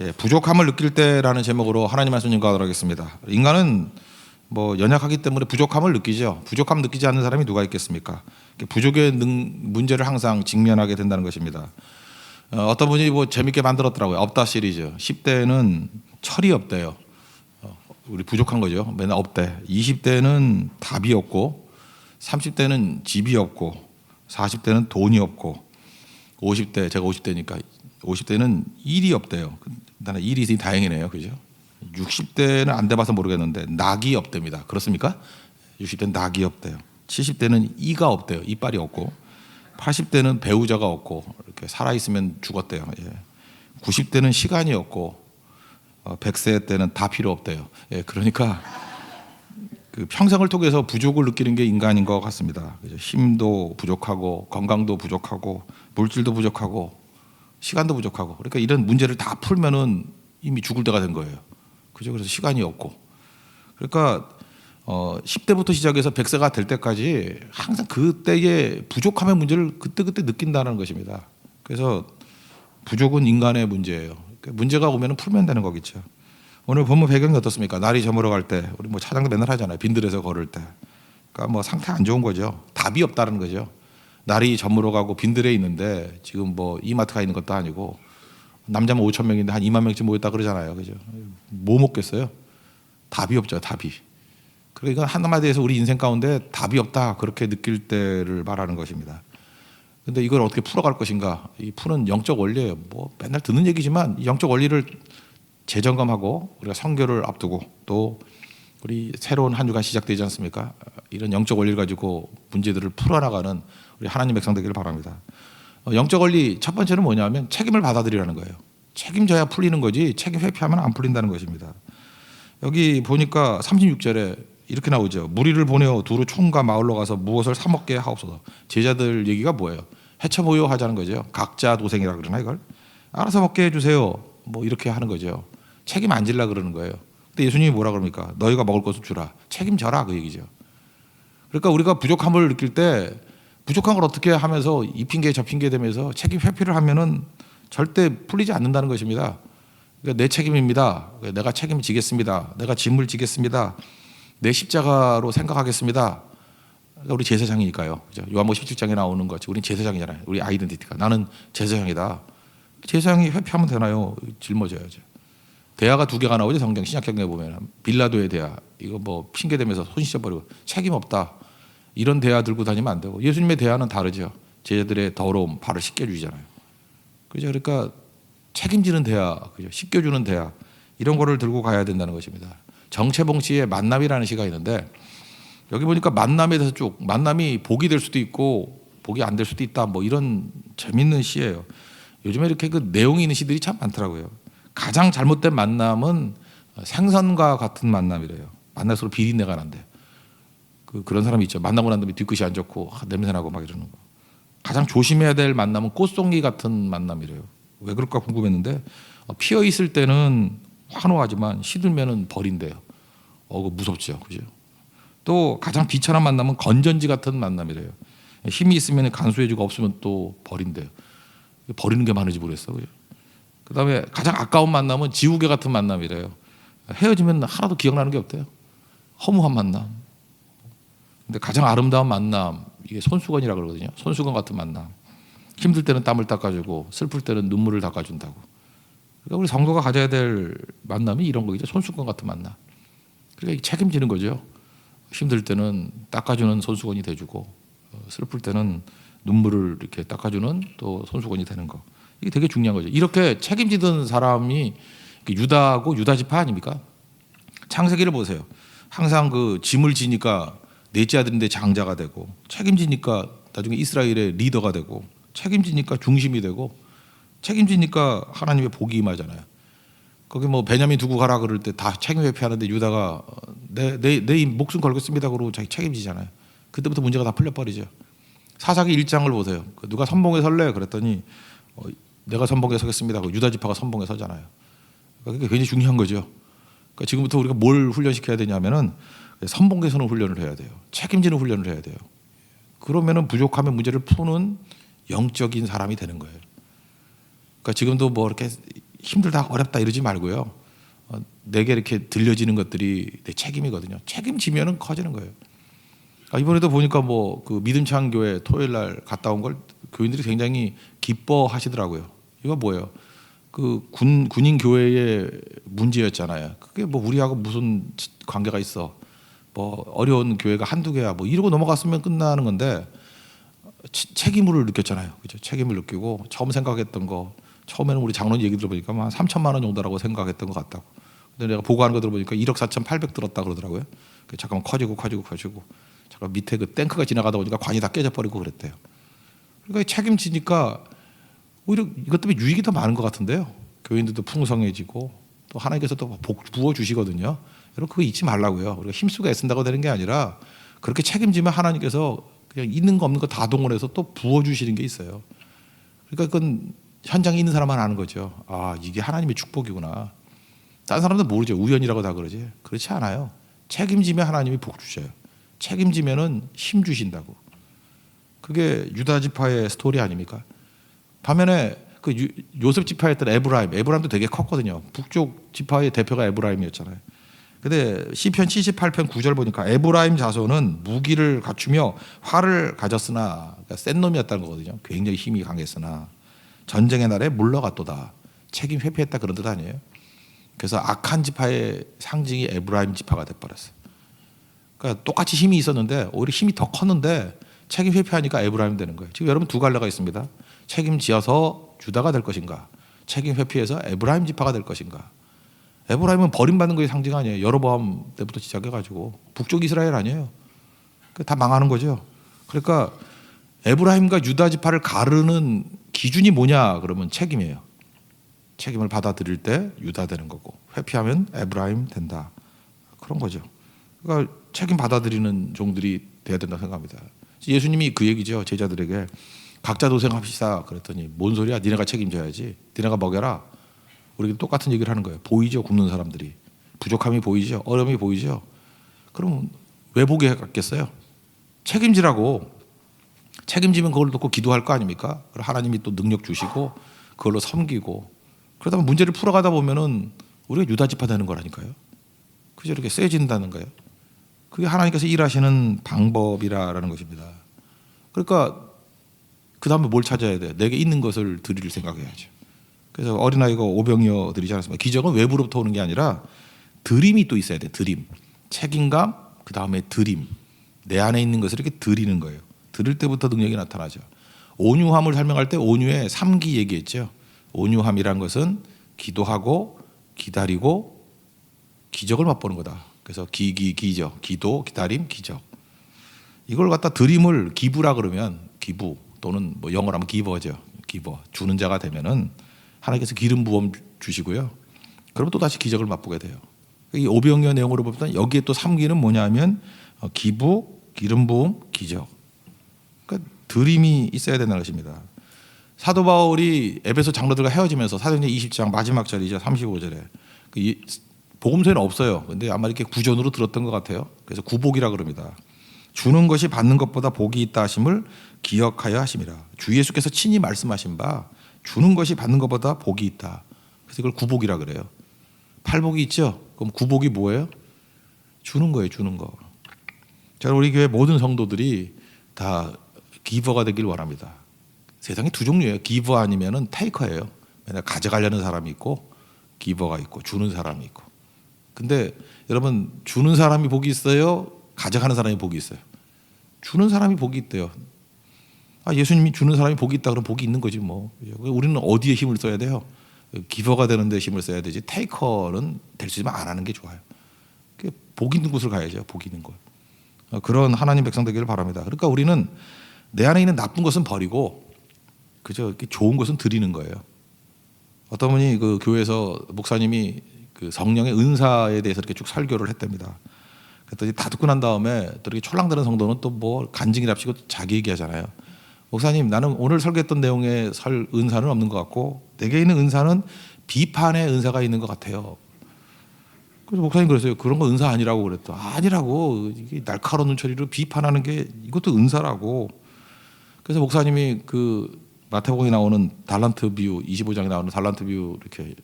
예, 부족함을 느낄 때라는 제목으로 하나님 말씀 인가하도록 하겠습니다. 인간은 뭐 연약하기 때문에 부족함을 느끼죠. 부족함 느끼지 않는 사람이 누가 있겠습니까? 부족의 문제를 항상 직면하게 된다는 것입니다. 어떤 분이 뭐 재밌게 만들었더라고요. 없다 시리즈. 10대는 철이 없대요. 우리 부족한 거죠. 맨날 없대. 20대는 답이 없고, 30대는 집이 없고, 40대는 돈이 없고, 50대, 제가 50대니까 50대는 일이 없대요. 나는 일이 있으니 다행이네요. 그죠? 60대는 안 돼봐서 모르겠는데 낙이 없답니다. 그렇습니까? 60대는 낙이 없대요. 70대는 이가 없대요. 이빨이 없고. 80대는 배우자가 없고 이렇게 살아있으면 죽었대요. 예. 90대는 시간이 없고 100세 때는 다 필요 없대요. 예. 그러니까 그 평생을 통해서 부족을 느끼는 게 인간인 것 같습니다. 그죠? 힘도 부족하고 건강도 부족하고 물질도 부족하고 시간도 부족하고 그러니까 이런 문제를 다 풀면은 이미 죽을 때가 된 거예요. 그죠? 그래서 시간이 없고 그러니까 10대부터 시작해서 100세가 될 때까지 항상 그때의 부족함의 문제를 그때그때 느낀다는 것입니다. 그래서 부족은 인간의 문제예요. 문제가 오면 풀면 되는 거겠죠. 오늘 본문 배경이 어떻습니까? 날이 저물어 갈 때 우리 뭐 차장도 맨날 하잖아요. 빈들에서 걸을 때. 그러니까 뭐 상태 안 좋은 거죠. 답이 없다는 거죠. 날이 저물어 가고 빈들에 있는데 지금 뭐 이마트가 있는 것도 아니고 남자면 5천 명인데 한 2만 명쯤 모였다 그러잖아요. 그죠? 뭐 먹겠어요? 답이 없죠. 답이. 그러니까 한마디에서 우리 인생 가운데 답이 없다 그렇게 느낄 때를 말하는 것입니다. 그런데 이걸 어떻게 풀어갈 것인가? 이 푸는 영적 원리예요. 뭐 맨날 듣는 얘기지만 이 영적 원리를 재점검하고 우리가 선교를 앞두고 또 우리 새로운 한 주간 시작되지 않습니까? 이런 영적 원리를 가지고 문제들을 풀어나가는 우리 하나님 백성 되기를 바랍니다. 영적 원리 첫 번째는 뭐냐면 책임을 받아들이라는 거예요. 책임져야 풀리는 거지 책임 회피하면 안 풀린다는 것입니다. 여기 보니까 36절에 이렇게 나오죠. 무리를 보내어 두루 총과 마을로 가서 무엇을 사 먹게 하옵소서. 제자들 얘기가 뭐예요? 해쳐 모여 하자는 거죠. 각자 도생이라 그러나 이걸 알아서 먹게 해주세요. 뭐 이렇게 하는 거죠. 책임 안 질라 그러는 거예요. 근데 예수님이 뭐라 그럽니까? 너희가 먹을 것을 주라. 책임져라 그 얘기죠. 그러니까 우리가 부족함을 느낄 때 부족한 걸 어떻게 하면서 이 핑계 저 핑계 대면서 책임 회피를 하면은 절대 풀리지 않는다는 것입니다. 그러니까 내 책임입니다. 내가 책임지겠습니다. 내가 짐을 지겠습니다. 내 십자가로 생각하겠습니다. 그러니까 우리 제사장이니까요. 그죠? 요한복음 17장에 나오는 것, 우리는 제사장이잖아요. 우리 아이덴티티가 나는 제사장이다. 제사장이 회피하면 되나요? 짊어져야죠. 대화가 두 개가 나오죠. 성경 신약성경에 보면 빌라도의 대화 이거 뭐 핑계 대면서 손 씻어버리고 책임 없다. 이런 대화 들고 다니면 안 되고 예수님의 대화는 다르죠. 제자들의 더러움 발을 씻겨주잖아요. 그죠? 그러니까 책임지는 대화, 그죠? 씻겨주는 대화 이런 거를 들고 가야 된다는 것입니다. 정채봉 씨의 만남이라는 시가 있는데 여기 보니까 만남에 대해서 쭉 만남이 복이 될 수도 있고 복이 안 될 수도 있다 뭐 이런 재밌는 시예요. 요즘에 이렇게 그 내용이 있는 시들이 참 많더라고요. 가장 잘못된 만남은 생선과 같은 만남이래요. 만날수록 비린내가 난대. 그런 사람이 있죠. 만나고 난 다음에 뒤끝이 안 좋고 냄새나고 막 이러는 거. 가장 조심해야 될 만남은 꽃송이 같은 만남이래요. 왜 그럴까 궁금했는데 피어 있을 때는 환호하지만 시들면은 버린대요. 그거 무섭죠, 그죠? 또 가장 비천한 만남은 건전지 같은 만남이래요. 힘이 있으면 간수해주고 없으면 또 버린대요. 버리는 게 많은지 모르겠어, 그죠? 그다음에 가장 아까운 만남은 지우개 같은 만남이래요. 헤어지면 하나도 기억나는 게 없대요. 허무한 만남. 근데 가장 아름다운 만남 이게 손수건이라고 그러거든요. 손수건 같은 만남. 힘들 때는 땀을 닦아주고 슬플 때는 눈물을 닦아준다고. 그러니까 우리 성도가 가져야 될 만남이 이런 거죠. 손수건 같은 만남. 그러니까 책임지는 거죠. 힘들 때는 닦아주는 손수건이 돼주고 슬플 때는 눈물을 이렇게 닦아주는 또 손수건이 되는 거. 이게 되게 중요한 거죠. 이렇게 책임지던 사람이 유다하고 유다 지파 아닙니까? 창세기를 보세요. 항상 그 짐을 지니까 넷째 아들인데 장자가 되고 책임지니까 나중에 이스라엘의 리더가 되고 책임지니까 중심이 되고 책임지니까 하나님의 복이 임하잖아요. 거기 뭐 베냐민 두고 가라 그럴 때 다 책임 회피하는데 유다가 내 목숨 걸겠습니다 그러고 자기 책임지잖아요. 그때부터 문제가 다 풀려버리죠. 사사기 1장을 보세요. 누가 선봉에 설래? 그랬더니 내가 선봉에 서겠습니다. 유다 지파가 선봉에 서잖아요. 그러니까 굉장히 중요한 거죠. 그러니까 지금부터 우리가 뭘 훈련시켜야 되냐면은 선봉에서는 훈련을 해야 돼요. 책임지는 훈련을 해야 돼요. 그러면은 부족함의 문제를 푸는 영적인 사람이 되는 거예요. 그러니까 지금도 뭐 이렇게 힘들다 어렵다 이러지 말고요. 내게 이렇게 들려지는 것들이 내 책임이거든요. 책임지면은 커지는 거예요. 이번에도 보니까 뭐 그 믿음찬 교회 토요일 날 갔다 온 걸 교인들이 굉장히 기뻐하시더라고요. 이거 뭐예요? 그 군인 교회의 문제였잖아요. 그게 뭐 우리하고 무슨 관계가 있어? 뭐 어려운 교회가 한두 개야. 뭐 이러고 넘어갔으면 끝나는 건데 책임을 느꼈잖아요. 그죠? 책임을 느끼고 처음 생각했던 거 처음에는 우리 장로님 얘기 들어보니까 한 3천만 원 정도라고 생각했던 것 같다고. 근데 내가 보고하는 거 들어보니까 1억 4,800 들었다 그러더라고요. 잠깐만 커지고 잠깐 밑에 그 탱크가 지나가다 보니까 관이 다 깨져버리고 그랬대요. 그러니까 책임지니까 오히려 이것 때문에 유익이 더 많은 것 같은데요. 교인들도 풍성해지고 또 하나님께서 또 부어주시거든요. 여러분 그거 잊지 말라고요. 우리가 힘쓰고 애쓴다고 되는 게 아니라 그렇게 책임지면 하나님께서 그냥 있는 거 없는 거 다 동원해서 또 부어주시는 게 있어요. 그러니까 그건 현장에 있는 사람만 아는 거죠. 아 이게 하나님의 축복이구나. 다른 사람들 모르죠. 우연이라고 다 그러지. 그렇지 않아요. 책임지면 하나님이 복 주셔요. 책임지면은 힘 주신다고. 그게 유다 지파의 스토리 아닙니까? 반면에 그 요셉 지파였던 에브라임도 되게 컸거든요. 북쪽 지파의 대표가 에브라임이었잖아요. 근데 시편 78편 9절 보니까 에브라임 자손은 무기를 갖추며 활을 가졌으나, 그러니까 센 놈이었다는 거거든요. 굉장히 힘이 강했으나 전쟁의 날에 물러갔도다. 책임 회피했다 그런 뜻 아니에요. 그래서 악한 지파의 상징이 에브라임 지파가 돼버렸어요. 그러니까 똑같이 힘이 있었는데 오히려 힘이 더 컸는데 책임 회피하니까 에브라임 되는 거예요. 지금 여러분 두 갈래가 있습니다. 책임지어서 유다가 될 것인가, 책임 회피해서 에브라임 지파가 될 것인가. 에브라임은 버림받는 것의 상징 아니에요. 여로보암 때부터 시작해가지고 북쪽 이스라엘 아니에요. 다 망하는 거죠. 그러니까 에브라임과 유다 지파를 가르는 기준이 뭐냐 그러면 책임이에요. 책임을 받아들일 때 유다 되는 거고 회피하면 에브라임 된다. 그런 거죠. 그러니까 책임 받아들이는 종들이 돼야 된다고 생각합니다. 예수님이 그 얘기죠. 제자들에게 각자 도생합시다 그랬더니 뭔 소리야? 니네가 책임져야지. 니네가 먹여라. 우리가 똑같은 얘기를 하는 거예요. 보이죠? 굶는 사람들이. 부족함이 보이죠? 어려움이 보이죠? 그럼 왜 보게 했겠어요? 책임지라고. 책임지면 그걸 놓고 기도할 거 아닙니까? 하나님이 또 능력 주시고 그걸로 섬기고 그러다 보면 문제를 풀어가다 보면은 우리가 유다지파 되는 거라니까요. 그저 이렇게 세진다는 거예요. 그게 하나님께서 일하시는 방법이라는 것입니다. 그러니까 그 다음에 뭘 찾아야 돼요? 내게 있는 것을 드릴 생각해야죠. 그래서 어린아이가 오병이어 드리지 않았습니까? 기적은 외부로부터 오는 게 아니라 드림이 또 있어야 돼. 드림. 책임감, 그 다음에 드림. 내 안에 있는 것을 이렇게 드리는 거예요. 드릴 때부터 능력이 나타나죠. 온유함을 설명할 때 온유의 3기 얘기했죠. 온유함이란 것은 기도하고 기다리고 기적을 맛보는 거다. 그래서 기적, 기도, 기다림, 기적. 이걸 갖다 드림을 기부라 그러면 기부 또는 뭐 영어로 하면 기버죠. 기버. 주는 자가 되면은 하나님께서 기름 부음 주시고요. 그러면 또 다시 기적을 맛보게 돼요. 이 오병이어 내용으로 보면 여기에 또 3기는 뭐냐면 기부, 기름 부음, 기적. 그러니까 드림이 있어야 된다는 것입니다. 사도 바울이 에베소 장로들과 헤어지면서 사도행전 20장 마지막 절이죠. 35절에 복음서에는 없어요. 근데 아마 이렇게 구전으로 들었던 것 같아요. 그래서 구복이라 그럽니다. 주는 것이 받는 것보다 복이 있다 하심을 기억하여 하심이라. 주 예수께서 친히 말씀하신 바 주는 것이 받는 것보다 복이 있다. 그래서 이걸 구복이라 그래요. 팔복이 있죠. 그럼 구복이 뭐예요? 주는 거예요. 주는 거. 저는 우리 교회 모든 성도들이 다 기버가 되길 원합니다. 세상에 두 종류예요. 기버 아니면은 테이커예요. 맨날 가져가려는 사람이 있고 기버가 있고 주는 사람이 있고. 근데 여러분 주는 사람이 복이 있어요? 가져가는 사람이 복이 있어요? 주는 사람이 복이 있대요. 예수님이 주는 사람이 복이 있다 그러면 복이 있는 거지 뭐. 우리는 어디에 힘을 써야 돼요? 기버가 되는 데 힘을 써야 되지. 테이커는 될 수 있으면 안 하는 게 좋아요. 복 있는 곳을 가야죠. 복 있는 곳. 그런 하나님 백성 되기를 바랍니다. 그러니까 우리는 내 안에 있는 나쁜 것은 버리고 그저 이렇게 좋은 것은 드리는 거예요. 어떤 분이 그 교회에서 목사님이 그 성령의 은사에 대해서 이렇게 쭉 설교를 했답니다. 그랬더니 다 듣고 난 다음에 또 이렇게 촐랑대는 성도는 또 뭐 간증이랍시고 자기 얘기하잖아요. 목사님, 나는 오늘 설교했던 내용의 은사는 없는 것 같고 내게 있는 은사는 비판의 은사가 있는 것 같아요. 그래서 목사님 그랬어요. 그런 거 은사 아니라고 그랬더. 아니라고. 이게 날카로운 눈초리로 비판하는 게 이것도 은사라고. 그래서 목사님이 그 마태복음에 나오는 달란트 비유 25장에 나오는 달란트 비유 이렇게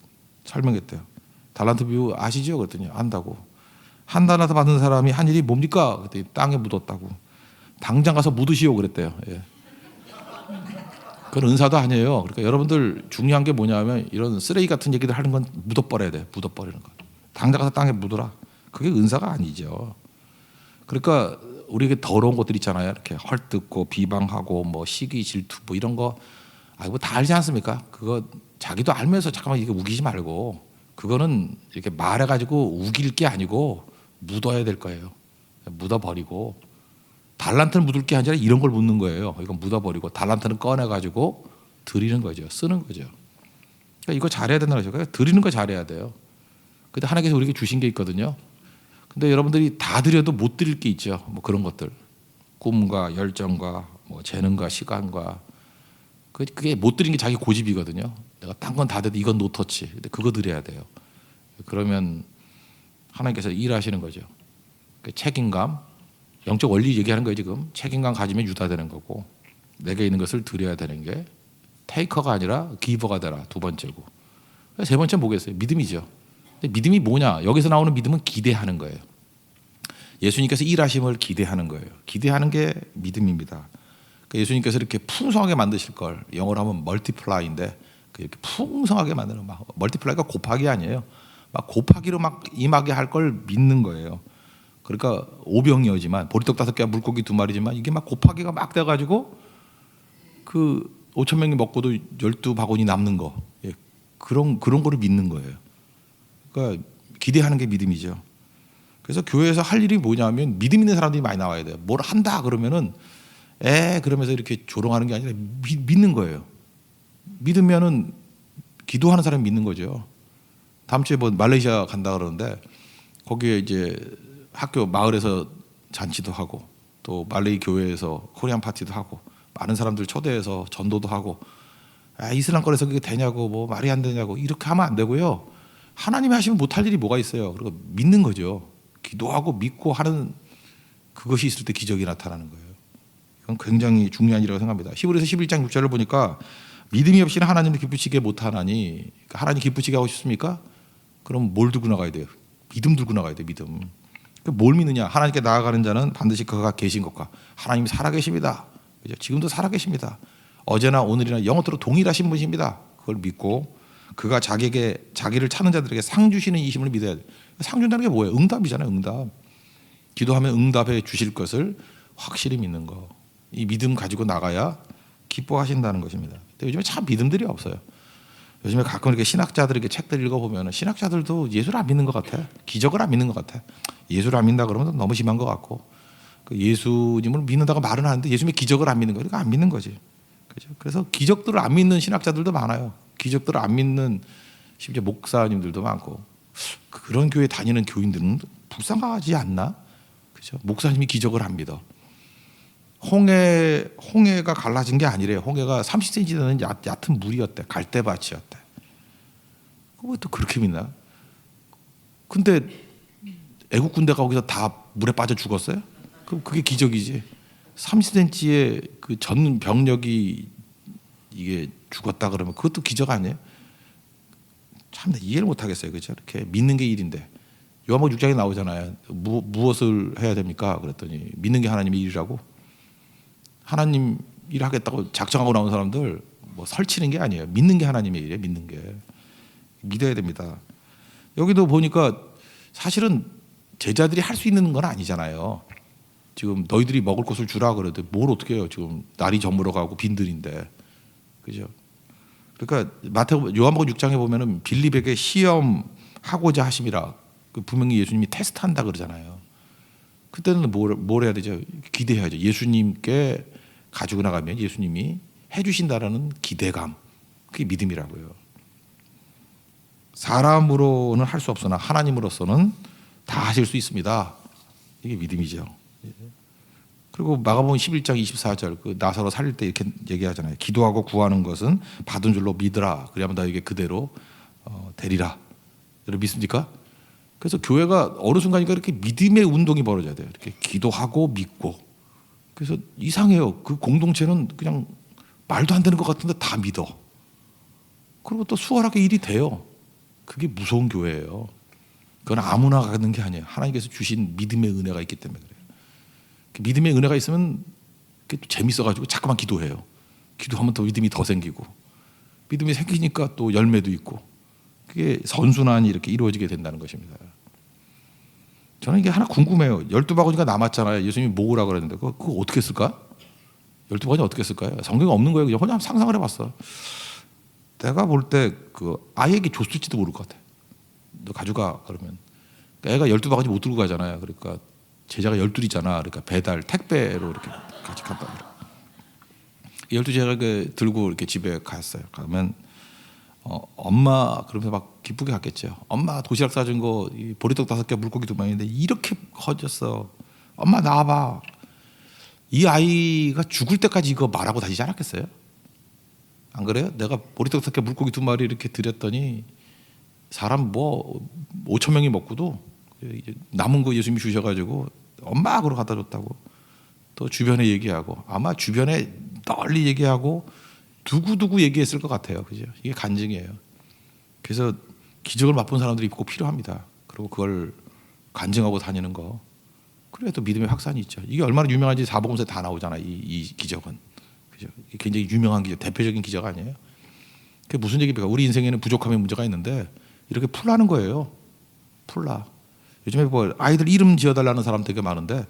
설명했대요. 달란트 비유 아시죠? 그랬더니 안다고. 한 달란트 받은 사람이 한 일이 뭡니까? 그랬더니 땅에 묻었다고. 당장 가서 묻으시오 그랬대요. 예. 그건 은사도 아니에요. 그러니까 여러분들 중요한 게 뭐냐면 이런 쓰레기 같은 얘기들 하는 건 묻어버려야 돼. 묻어버리는 거. 당장 가서 땅에 묻어라. 그게 은사가 아니죠. 그러니까 우리에게 더러운 것들 있잖아요. 이렇게 헐뜯고 비방하고 뭐 시기 질투 뭐 이런 거 뭐 다 알지 않습니까? 그거 자기도 알면서 잠깐만 이게 우기지 말고 그거는 이렇게 말해가지고 우길 게 아니고 묻어야 될 거예요. 묻어버리고 달란트를 묻을 게 아니라 이런 걸 묻는 거예요. 이건 묻어버리고 달란트는 꺼내가지고 드리는 거죠. 쓰는 거죠. 그러니까 이거 잘해야 된다는 거죠. 그러니까 드리는 거 잘해야 돼요. 근데 하나님께서 우리에게 주신 게 있거든요. 근데 여러분들이 다 드려도 못 드릴 게 있죠. 뭐 그런 것들. 꿈과 열정과 뭐 재능과 시간과 그게 못 드린 게 자기 고집이거든요. 내가 딴 건 다 돼도 이건 노터치. 근데 그거 드려야 돼요. 그러면 하나님께서 일하시는 거죠. 책임감, 영적 원리 얘기하는 거예요 지금. 책임감 가지면 유다되는 거고 내게 있는 것을 드려야 되는 게 테이커가 아니라 기버가 되라 두 번째고. 세 번째 뭐겠어요? 믿음이죠. 근데 믿음이 뭐냐? 여기서 나오는 믿음은 기대하는 거예요. 예수님께서 일하심을 기대하는 거예요. 기대하는 게 믿음입니다. 그러니까 예수님께서 이렇게 풍성하게 만드실 걸 영어로 하면 멀티플라이인데 이렇게 풍성하게 만드는 막 멀티플라이가 곱하기 아니에요. 막 곱하기로 막 임하게 할 걸 믿는 거예요. 그러니까 오병이어지만 보리떡 5개 물고기 2마리지만 이게 막 곱하기가 막 돼가지고 그 5천 명이 먹고도 12바구니 남는 거 그런 거를 믿는 거예요. 그러니까 기대하는 게 믿음이죠. 그래서 교회에서 할 일이 뭐냐면 믿음 있는 사람들이 많이 나와야 돼요. 뭘 한다 그러면은 그러면서 이렇게 조롱하는 게 아니라 믿는 거예요. 믿으면은 기도하는 사람이 믿는 거죠. 다음 주에 뭐 말레이시아 간다 그러는데 거기에 이제 학교 마을에서 잔치도 하고 또 말레이 교회에서 코리안 파티도 하고 많은 사람들 초대해서 전도도 하고 이슬람권에서 그게 되냐고 뭐 말이 안 되냐고 이렇게 하면 안 되고요. 하나님이 하시면 못할 일이 뭐가 있어요. 그리고 믿는 거죠. 기도하고 믿고 하는 그것이 있을 때 기적이 나타나는 거예요. 이건 굉장히 중요한 일이라고 생각합니다. 히브리서 11장 6절을 보니까 믿음이 없이는 하나님을 기쁘시게 못하나니 하나님 기쁘시게 하고 싶습니까? 그럼 뭘 들고 나가야 돼요? 믿음 들고 나가야 돼요. 믿음. 뭘 믿느냐? 하나님께 나아가는 자는 반드시 그가 계신 것과 하나님이 살아계십니다. 그죠? 지금도 살아계십니다. 어제나 오늘이나 영원토록 동일하신 분이십니다. 그걸 믿고 그가 자기를 찾는 자들에게 상 주시는 이심을 믿어야 돼요. 상 준다는 게 뭐예요? 응답이잖아요. 응답. 기도하면 응답해 주실 것을 확실히 믿는 거. 이 믿음 가지고 나가야 기뻐하신다는 것입니다. 근데 요즘에 참 믿음들이 없어요. 요즘에 가끔 이렇게 신학자들에게 책들 읽어보면 신학자들도 예수를 안 믿는 것 같아. 기적을 안 믿는 것 같아. 예수를 안 믿는다 그러면 너무 심한 것 같고 예수님을 믿는다고 말은 하는데 예수님의 기적을 안 믿는 거니까 안 믿는 거지. 그죠? 그래서 기적들을 안 믿는 신학자들도 많아요. 기적들을 안 믿는 심지어 목사님들도 많고 그런 교회 다니는 교인들은 불쌍하지 않나? 그죠? 목사님이 기적을 안 믿어. 홍해가 갈라진 게 아니래요. 홍해가 30cm 되는 얕은 물이었대. 갈대밭이었대. 왜 또 그렇게 믿나? 근데 애국 군대가 거기서 다 물에 빠져 죽었어요? 그럼 그게 기적이지. 30cm의 그 전 병력이 이게 죽었다 그러면 그것도 기적 아니에요? 참 이해를 못 하겠어요. 그죠? 이렇게 믿는 게 일인데. 요한복음 6장에 나오잖아요. 무엇을 해야 됩니까? 그랬더니 믿는 게 하나님의 일이라고. 하나님 일하겠다고 작정하고 나온 사람들 뭐 설치는 게 아니에요. 믿는 게 하나님의 일이에요. 믿는 게. 믿어야 됩니다. 여기도 보니까 사실은 제자들이 할 수 있는 건 아니잖아요. 지금 너희들이 먹을 것을 주라 그래도 뭘 어떻게 해요. 지금 날이 저물어 가고 빈들인데. 그죠? 그러니까 요한복음 6장에 보면은 빌립에게 시험하고자 하심이라 분명히 예수님이 테스트한다 그러잖아요. 그때는 뭘 해야 되죠? 기대해야죠. 예수님께 가지고 나가면 예수님이 해주신다라는 기대감. 그게 믿음이라고요. 사람으로는 할 수 없으나 하나님으로서는 다 하실 수 있습니다. 이게 믿음이죠. 그리고 마가복음 11장 24절 그 나사로 살릴 때 이렇게 얘기하잖아요. 기도하고 구하는 것은 받은 줄로 믿으라. 그래야만 너에게 그대로 되리라. 여러분 믿습니까? 그래서 교회가 어느 순간이니까 이렇게 믿음의 운동이 벌어져야 돼요. 이렇게 기도하고 믿고. 그래서 이상해요. 그 공동체는 그냥 말도 안 되는 것 같은데 다 믿어. 그리고 또 수월하게 일이 돼요. 그게 무서운 교회예요. 그건 아무나 가는 게 아니에요. 하나님께서 주신 믿음의 은혜가 있기 때문에 그래요. 믿음의 은혜가 있으면 그게 또 재밌어가지고 자꾸만 기도해요. 기도하면 더 믿음이 더 생기고, 믿음이 생기니까 또 열매도 있고, 그게 선순환이 이렇게 이루어지게 된다는 것입니다. 저는 이게 하나 궁금해요. 12바구니가 남았잖아요. 예수님이 모으라고 그랬는데 그거 어떻게 쓸까? 12바구니 어떻게 쓸까요? 성경에 없는 거예요. 그냥 혼자 상상을 해봤어. 내가 볼 때 그 아이에게 줬을지도 모를 것 같아. 너 가져가 그러면. 그러니까 애가 12바구니 못 들고 가잖아요. 그러니까 제자가 12이잖아. 그러니까 배달 택배로 이렇게 같이 갔다. 12제자가 들고 이렇게 집에 갔어요. 가면 엄마 그러면서 막 기쁘게 갔겠죠. 엄마 도시락 싸준 거 보리떡 5개 물고기 2마리인데 이렇게 커졌어. 엄마 나와봐. 이 아이가 죽을 때까지 이거 말하고 다니지 않았겠어요? 안 그래요? 내가 보리떡 5개 물고기 2마리 이렇게 드렸더니 사람 뭐 5천 명이 먹고도 남은 거 예수님이 주셔가지고 엄마 그러 갖다 줬다고. 또 주변에 얘기하고, 아마 주변에 널리 얘기하고 두고두고 얘기했을 것 같아요. 그죠? 이게 간증이에요. 그래서 기적을 맛본 사람들이 꼭 필요합니다. 그리고 그걸 간증하고 다니는 거. 그래야 또 믿음의 확산이 있죠. 이게 얼마나 유명한지 사복음서에 다 나오잖아. 이 기적은. 그죠? 굉장히 유명한 기적, 대표적인 기적 아니에요? 그게 무슨 얘기입니까? 우리 인생에는 부족함의 문제가 있는데 이렇게 풀라는 거예요. 풀라. 요즘에 뭐 아이들 이름 지어달라는 사람 되게 많은데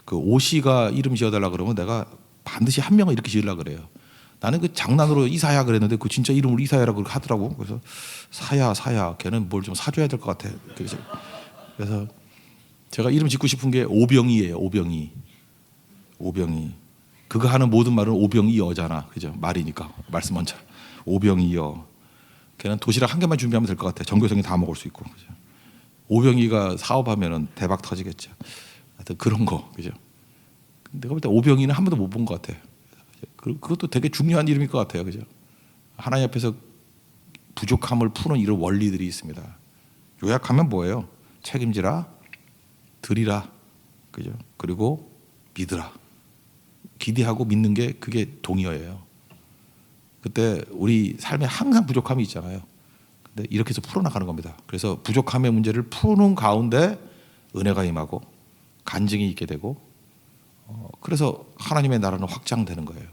그 오씨가 이름 지어달라 그러면 내가 반드시 한 명을 이렇게 지으려고 그래요. 나는 그 장난으로 이사야 그랬는데 그 진짜 이름을 이사야라고 하더라고. 그래서 사야 걔는 뭘 좀 사줘야 될 것 같아. 그래서 제가 이름 짓고 싶은 게 오병이에요. 오병이. 그가 하는 모든 말은 오병이어잖아. 그죠? 말이니까 말씀 먼저. 오병이어. 걔는 도시락 한 개만 준비하면 될 것 같아. 전교생이 다 먹을 수 있고. 그죠? 오병이가 사업하면은 대박 터지겠죠. 하여튼 그런 거. 그죠? 내가 볼 때 오병이는 한 번도 못 본 것 같아. 그것도 되게 중요한 이름일 것 같아요. 그죠? 하나님 앞에서 부족함을 푸는 이런 원리들이 있습니다. 요약하면 뭐예요? 책임지라, 드리라, 그죠? 그리고 믿으라. 기대하고 믿는 게 그게 동의어예요. 그때 우리 삶에 항상 부족함이 있잖아요. 근데 이렇게 해서 풀어나가는 겁니다. 그래서 부족함의 문제를 푸는 가운데 은혜가 임하고 간증이 있게 되고, 그래서 하나님의 나라는 확장되는 거예요.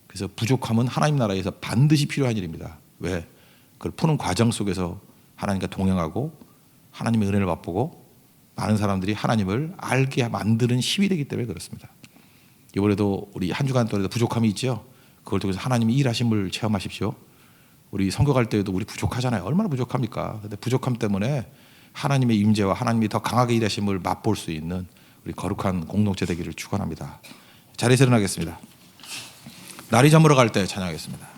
그래서 부족함은 하나님 나라에서 반드시 필요한 일입니다. 왜? 그걸 푸는 과정 속에서 하나님과 동행하고 하나님의 은혜를 맛보고 많은 사람들이 하나님을 알게 만드는 힘이 되기 때문에 그렇습니다. 이번에도 우리 한 주간 동안에도 부족함이 있죠. 그걸 통해서 하나님이 일하심을 체험하십시오. 우리 선교 갈 때에도 우리 부족하잖아요. 얼마나 부족합니까? 근데 부족함 때문에 하나님의 임재와 하나님이 더 강하게 일하심을 맛볼 수 있는 우리 거룩한 공동체 되기를 축원합니다. 자리에서 일어나겠습니다. 날이 저물어 갈 때 찬양하겠습니다.